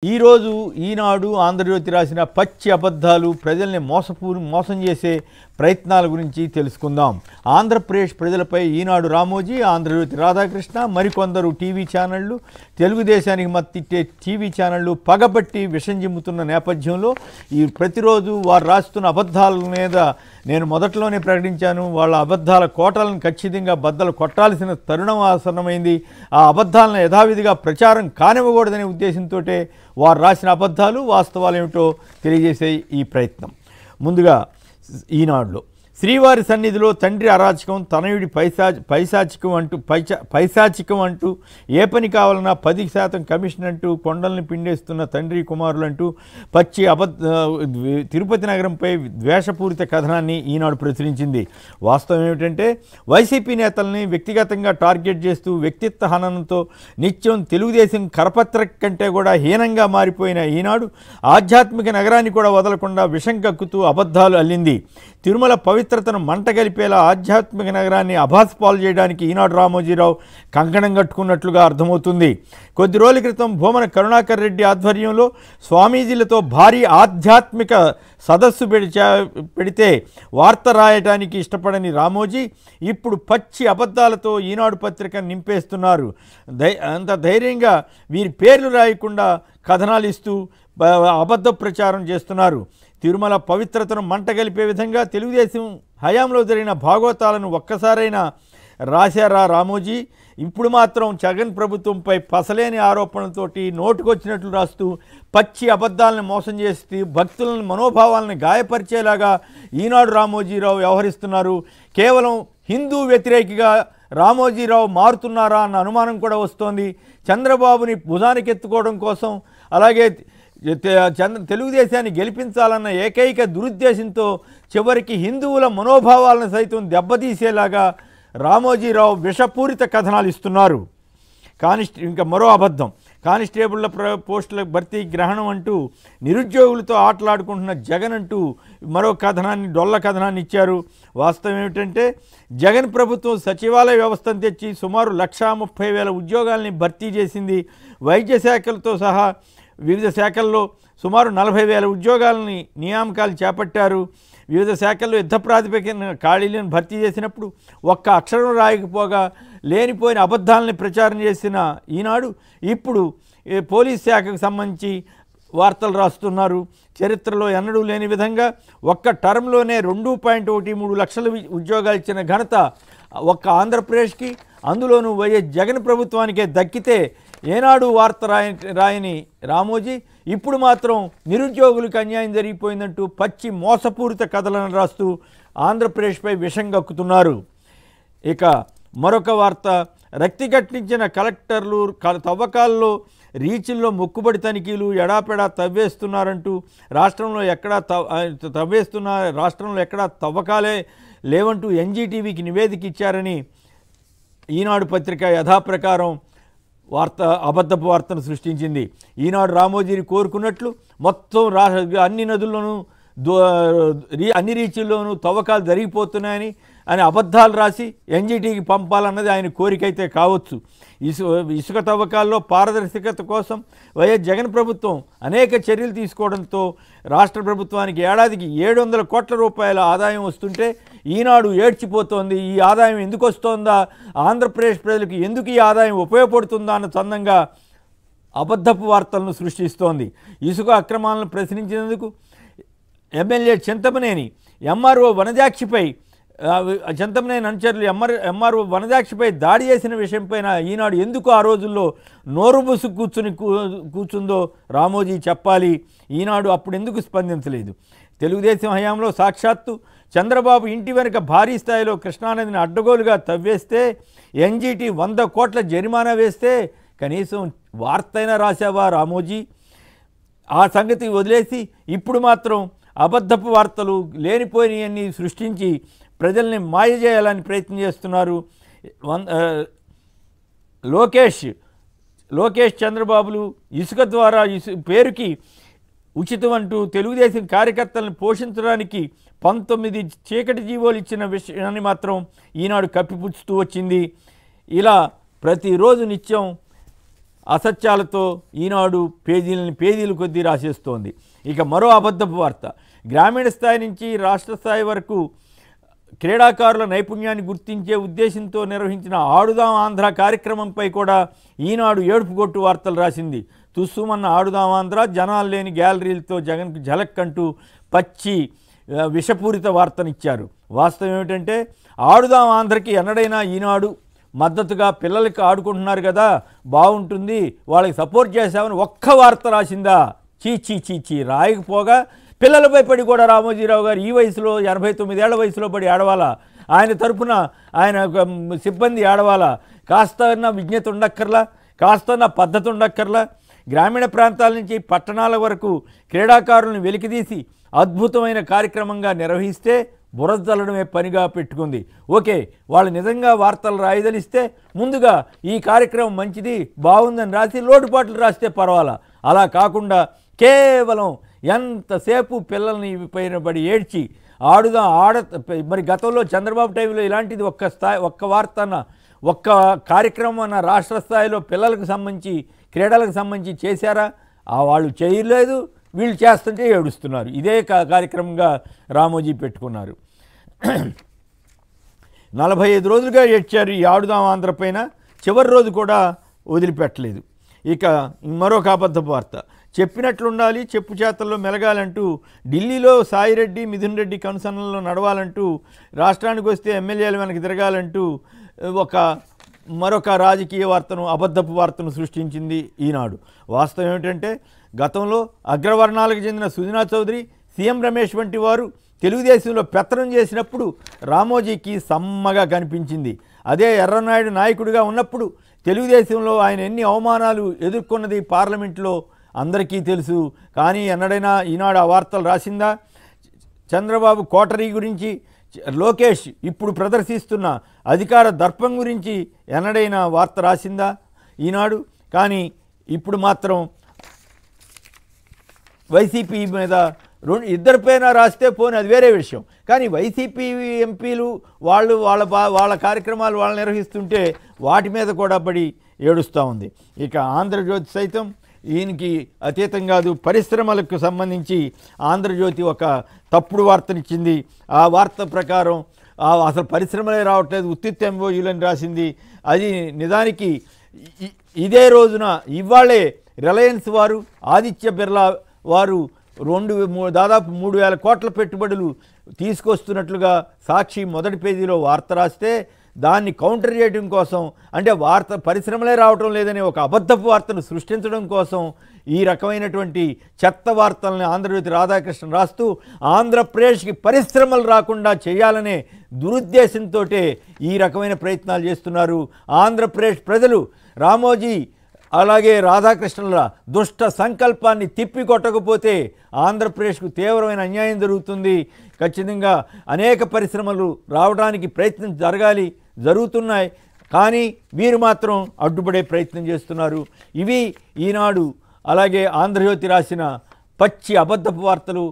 ఈరోజు ఈనాడు ఆంధ్రజ్యోతి రాసిన పచ్చి అబద్ధాలు ప్రజల్ని మోసం చేసే ప్రయత్నాల గురించి తెలుసుకుందాం. ఆంధ్రప్రదేశ్ ప్రజలపై ఈనాడు రామోజీ, ఆంధ్రజ్యోతి రాధాకృష్ణ, మరికొందరు టీవీ ఛానళ్లు, తెలుగుదేశానికి మత్తిట్టే టీవీ ఛానళ్లు పగబట్టి విషం జిమ్ముతున్న నేపథ్యంలో ఈ ప్రతిరోజు వారు రాస్తున్న అబద్ధాల మీద నేను మొదట్లోనే ప్రకటించాను, వాళ్ళ అబద్ధాల కోటలను ఖచ్చితంగా బద్దలు కొట్టాల్సిన తరుణం ఆసన్నమైంది. ఆ అబద్ధాలను యథావిధిగా ప్రచారం కానివ్వకూడదనే ఉద్దేశంతో వారు రాసిన అబద్ధాలు వాస్తవాలు ఏమిటో తెలియజేసే ఈ ప్రయత్నం. ముందుగా ఈనాడులో శ్రీవారి సన్నిధిలో తండ్రి అరాచకం, తనయుడి పైశాచికం అంటూ ఏ పని కావాలన్నా 10% కమిషన్ అంటూ కొండల్ని పిండేస్తున్న తండ్రి కుమారులంటూ పచ్చి తిరుపతి నగరంపై ద్వేషపూరిత కథనాన్ని ఈనాడు ప్రచురించింది. వాస్తవం ఏమిటంటే వైసీపీ నేతల్ని వ్యక్తిగతంగా టార్గెట్ చేస్తూ వ్యక్తిత్వ హననంతో నిత్యం తెలుగుదేశం కరపత్ర కంటే కూడా హీనంగా మారిపోయిన ఈనాడు ఆధ్యాత్మిక నగరాన్ని కూడా వదలకుండా విషం కక్కుతూ అబద్ధాలు అల్లింది. తిరుమల పవిత్రతను మంటగలిపేలా ఆధ్యాత్మిక నగరాన్ని అభాస్పాలు చేయడానికి ఈనాడు రామోజీరావు కంకణం కట్టుకున్నట్లుగా అర్థమవుతుంది. కొద్ది రోజుల క్రితం భూమన కరుణాకర్ రెడ్డి ఆధ్వర్యంలో స్వామీజీలతో భారీ ఆధ్యాత్మిక సదస్సు పెడితే వార్త రాయడానికి ఇష్టపడని రామోజీ ఇప్పుడు పచ్చి అబద్ధాలతో ఈనాడు పత్రిక నింపేస్తున్నారు. అంత ధైర్యంగా వీరి పేర్లు రాయకుండా కథనాలు ఇస్తూ అబద్ధ ప్రచారం చేస్తున్నారు. తిరుమల పవిత్రతను మంటగలిపే విధంగా తెలుగుదేశం హయాంలో జరిగిన భాగవతాలను ఒక్కసారైనా రాశారా రామోజీ? ఇప్పుడు మాత్రం జగన్ ప్రభుత్వంపై పసలేని ఆరోపణలతోటి నోటుకొచ్చినట్లు రాస్తూ పచ్చి అబద్ధాలను మోసం చేస్తూ భక్తులను మనోభావాలను గాయపరిచేలాగా ఈనాడు రామోజీరావు వ్యవహరిస్తున్నారు. కేవలం హిందూ వ్యతిరేకిగా రామోజీరావు మారుతున్నారా అన్న అనుమానం కూడా వస్తోంది. చంద్రబాబుని భుజానికి ఎత్తుకోవడం కోసం, అలాగే తెలుగుదేశాన్ని గెలిపించాలన్న ఏకైక దురుద్దేశంతో చివరికి హిందువుల మనోభావాలను సైతం దెబ్బతీసేలాగా రామోజీరావు విషపూరిత కథనాలు ఇస్తున్నారు. ఇంకా మరో అబద్ధం, కానిస్టేబుళ్ల పోస్టుల భర్తీ గ్రహణం అంటూ నిరుద్యోగులతో ఆటలాడుకుంటున్న జగన్ అంటూ మరో డొల్ల కథనాన్ని ఇచ్చారు. వాస్తవం ఏమిటంటే జగన్ ప్రభుత్వం సచివాలయ వ్యవస్థను తెచ్చి సుమారు 1,30,000 ఉద్యోగాల్ని భర్తీ చేసింది. వైద్య శాఖలతో సహా వివిధ శాఖల్లో సుమారు 40,000 ఉద్యోగాలని నియామకాలు చేపట్టారు. వివిధ శాఖల్లో యుద్ధ ప్రాతిపదికన ఖాళీలను భర్తీ చేసినప్పుడు ఒక్క అక్షరం రాయకపోగా లేనిపోయిన అబద్ధాలని ప్రచారం చేసిన ఈనాడు ఇప్పుడు పోలీస్ శాఖకు సంబంధించి వార్తలు రాస్తున్నారు. చరిత్రలో ఎన్నడూ లేని విధంగా ఒక్క టర్మ్లోనే 2.13 లక్షల ఉద్యోగాలు ఇచ్చిన ఘనత ఒక్క ఆంధ్రప్రదేశ్కి, అందులోనూ వైఎస్ జగన్ ప్రభుత్వానికే దక్కితే ఏనాడు వార్త రాయని రామోజీ ఇప్పుడు మాత్రం నిరుద్యోగులకు అన్యాయం జరిగిపోయిందంటూ పచ్చి మోసపూరిత కథలను రాస్తూ ఆంధ్రప్రదేశ్పై విషం కక్కుతున్నారు. ఇక మరొక వార్త, రక్తి కట్టించిన కలెక్టర్లు తవ్వకాల్లో రీచుల్లో మొక్కుబడి తనిఖీలు ఎడాపెడా తవ్వేస్తున్నారంటూ రాష్ట్రంలో ఎక్కడా తవ్వకాలే లేవంటూ ఎన్జీటీవీకి నివేదిక ఇచ్చారని ఈనాడు పత్రిక యథాప్రకారం అబద్ధపు వార్తను సృష్టించింది. ఈనాడు రామోజీని కోరుకున్నట్లు మొత్తం అన్ని నదుల్లోనూ అన్ని రీచుల్లోనూ తవ్వకాలు జరిగిపోతున్నాయని అబద్ధాలు రాసి ఎన్జీటీకి పంపాలన్నది ఆయన కోరికైతే కావచ్చు. ఇసుక తవ్వకాల్లో పారదర్శకత కోసం వైఎస్ జగన్ ప్రభుత్వం అనేక చర్యలు తీసుకోవడంతో రాష్ట్ర ప్రభుత్వానికి ఏడాదికి 700 కోట్ల రూపాయల ఆదాయం వస్తుంటే ఈనాడు ఏడ్చిపోతోంది. ఈ ఆదాయం ఎందుకు వస్తోందా, ఆంధ్రప్రదేశ్ ప్రజలకు ఎందుకు ఈ ఆదాయం ఉపయోగపడుతుందా అన్న చందంగా అబద్ధపు వార్తలను సృష్టిస్తోంది. ఇసుక అక్రమాలను ప్రశ్నించినందుకు ఎమ్మెల్యే చింతమనేని ఎంఆర్ఓ వనజాక్షిపై చింతమనేని అనుచరులు ఎంఆర్ఓ వనజాక్షిపై దాడి చేసిన విషయంపైన ఈనాడు ఎందుకు ఆ రోజుల్లో నోరు మూసు కూర్చుందో రామోజీ చెప్పాలి. ఈనాడు అప్పుడు ఎందుకు స్పందించలేదు? తెలుగుదేశం హయాంలో సాక్షాత్తు చంద్రబాబు ఇంటి వెనుక భారీ స్థాయిలో కృష్ణానదిని అడ్డగోలుగా తవ్వేస్తే ఎన్జీటీ 100 కోట్ల జరిమానా వేస్తే కనీసం వార్తైనా రాశావా రామోజీ? ఆ సంగతి వదిలేసి ఇప్పుడు మాత్రం అబద్ధపు వార్తలు లేనిపోయినవన్నీ సృష్టించి ప్రజల్ని మాయ చేయాలని ప్రయత్నం చేస్తున్నారు. లోకేష్ చంద్రబాబులు ఇసుక ద్వారా పేరుకి ఉచితం అంటూ తెలుగుదేశం కార్యకర్తలను పోషించడానికి 19 చీకటి జీవోలు ఇచ్చిన విషయాన్ని మాత్రం ఈనాడు కప్పిపుచ్చుతూ వచ్చింది. ఇలా ప్రతిరోజు నిత్యం అసత్యాలతో ఈనాడు పేజీలు కొద్దీ రాసేస్తోంది. ఇక మరో అబద్ధపు వార్త. గ్రామీణ స్థాయి నుంచి రాష్ట్ర స్థాయి వరకు క్రీడాకారుల నైపుణ్యాన్ని గుర్తించే ఉద్దేశంతో నిర్వహించిన ఆడుదాం ఆంధ్ర కార్యక్రమంపై కూడా ఈనాడు ఏడుపుగొట్టు వార్తలు రాసింది. తుస్సుమన్న ఆడుదాం ఆంధ్ర, జనాలు లేని గ్యాలరీలతో జగన్కు ఝలక్ అంటూ పచ్చి విషపూరిత వార్తనిచ్చారు. వాస్తవం ఏమిటంటే ఆడుదాం ఆంధ్రకి ఎన్నడైనా ఈనాడు మద్దతుగా పిల్లలకి ఆడుకుంటున్నారు కదా బాగుంటుంది వాళ్ళకి సపోర్ట్ చేశామని ఒక్క వార్త రాసిందా? చీ రాయకపోగా పిల్లలపై పడి కూడా రామోజీరావు గారు ఈ వయసులో 89 ఏళ్ల వయసులో పడి ఆడవాలా? ఆయన తరపున ఆయన సిబ్బంది ఆడవాలా? కాస్తన్న విజ్ఞత ఉండక్కర్లా, కాస్తన్న పద్ధతి ఉండక్కర్లా? గ్రామీణ ప్రాంతాల నుంచి పట్టణాల వరకు క్రీడాకారులను వెలికితీసి అద్భుతమైన కార్యక్రమంగా నిర్వహిస్తే బురద చల్లడమే పనిగా పెట్టుకుంది. ఓకే, వాళ్ళు నిజంగా వార్తలు రాయదలిస్తే ముందుగా ఈ కార్యక్రమం మంచిది బాగుందని రాసి లోటుపాట్లు రాస్తే పర్వాలా. అలా కాకుండా కేవలం ఎంతసేపు పిల్లల్ని పైన పడి ఏడ్చి మరి గతంలో చంద్రబాబు టైంలో ఇలాంటిది ఒక్క వార్త అన్న ఒక్క కార్యక్రమం అన్న రాష్ట్ర స్థాయిలో పిల్లలకు సంబంధించి క్రీడలకు సంబంధించి చేశారా? వాళ్ళు చేయలేదు, వీళ్ళు చేస్తుంటే ఏడుస్తున్నారు. ఇదే కార్యక్రమంగా రామోజీ పెట్టుకున్నారు. 45 రోజులుగా ఏడ్చారు ఈ ఆడుదాం ఆంధ్ర పైన. చివరి రోజు కూడా వదిలిపెట్టలేదు. ఇక మరొక అబద్ధపు వార్త. చెప్పినట్లుండాలి, చెప్పు చేతల్లో మెలగాలంటూ ఢిల్లీలో సాయిరెడ్డి మిథున్ రెడ్డి కనుసన్నల్లో నడవాలంటూ రాష్ట్రానికి వస్తే ఎమ్మెల్యేల వెనక్కి తిరగాలంటూ మరొక రాజకీయ వార్తను అబద్ధపు వార్తను సృష్టించింది ఈనాడు. వాస్తవం ఏమిటంటే గతంలో అగ్రవర్ణాలకు చెందిన సుజనా చౌదరి, సీఎం రమేష్ వంటి వారు తెలుగుదేశంలో పెత్తనం చేసినప్పుడు రామోజీకి సమ్మగా కనిపించింది. అదే ఎర్రనాయుడు నాయకుడిగా ఉన్నప్పుడు తెలుగుదేశంలో ఆయన ఎన్ని అవమానాలు ఎదుర్కొన్నది పార్లమెంట్లో అందరికీ తెలుసు. కానీ ఎన్నడైనా ఈనాడు ఆ వార్తలు రాసిందా? చంద్రబాబు కోటరీ గురించి, లోకేష్ ఇప్పుడు ప్రదర్శిస్తున్న అధికార దర్పం గురించి ఎన్నడైనా వార్త రాసిందా ఈనాడు? కానీ ఇప్పుడు మాత్రం వైసీపీ మీద ఇద్దరిపైన రాస్తే పోనీ అది వేరే విషయం. కానీ వైసీపీ ఎంపీలు వాళ్ళ కార్యక్రమాలు వాళ్ళు నిర్వహిస్తుంటే వాటి మీద కూడా పడి ఏడుస్తూ ఉంది. ఇక ఆంధ్రజ్యోతి సైతం ఈయనకి అతీతం కాదు. పరిశ్రమలకు సంబంధించి ఆంధ్రజ్యోతి ఒక తప్పుడు వార్తనిచ్చింది. ఆ వార్త ప్రకారం అసలు పరిశ్రమలే రావట్లేదు, ఉత్తిత్ ఎంఓయూలని రాసింది. అది నిజానికి ఇదే రోజున ఇవాళే రిలయన్స్ వారు, ఆదిత్య బిర్లా వారు దాదాపు 3,000 కోట్ల పెట్టుబడులు తీసుకొస్తున్నట్లుగా సాక్షి మొదటి పేజీలో వార్త రాస్తే దాన్ని కౌంటర్ చేయడం కోసం, అంటే పరిశ్రమలే రావటం లేదనే ఒక అబద్ధపు వార్తను సృష్టించడం కోసం ఈ రకమైనటువంటి చెత్త వార్తల్ని ఆంధ్రజ్యోతి రాధాకృష్ణ రాస్తూ ఆంధ్రప్రదేశ్కి పరిశ్రమలు రాకుండా చేయాలనే దురుద్దేశంతో ఈ రకమైన ప్రయత్నాలు చేస్తున్నారు. ఆంధ్రప్రదేశ్ ప్రజలు రామోజీ అలాగే రాధాకృష్ణుల దుష్ట సంకల్పాన్ని తిప్పికొట్టకపోతే ఆంధ్రప్రదేశ్కు తీవ్రమైన అన్యాయం జరుగుతుంది. ఖచ్చితంగా అనేక పరిశ్రమలు రావడానికి ప్రయత్నం జరుగుతున్నాయి. కానీ వీరు మాత్రం అడ్డుపడే ప్రయత్నం చేస్తున్నారు. ఇవి ఈనాడు అలాగే ఆంధ్రజ్యోతి రాసిన పచ్చి అబద్ధపు వార్తలు.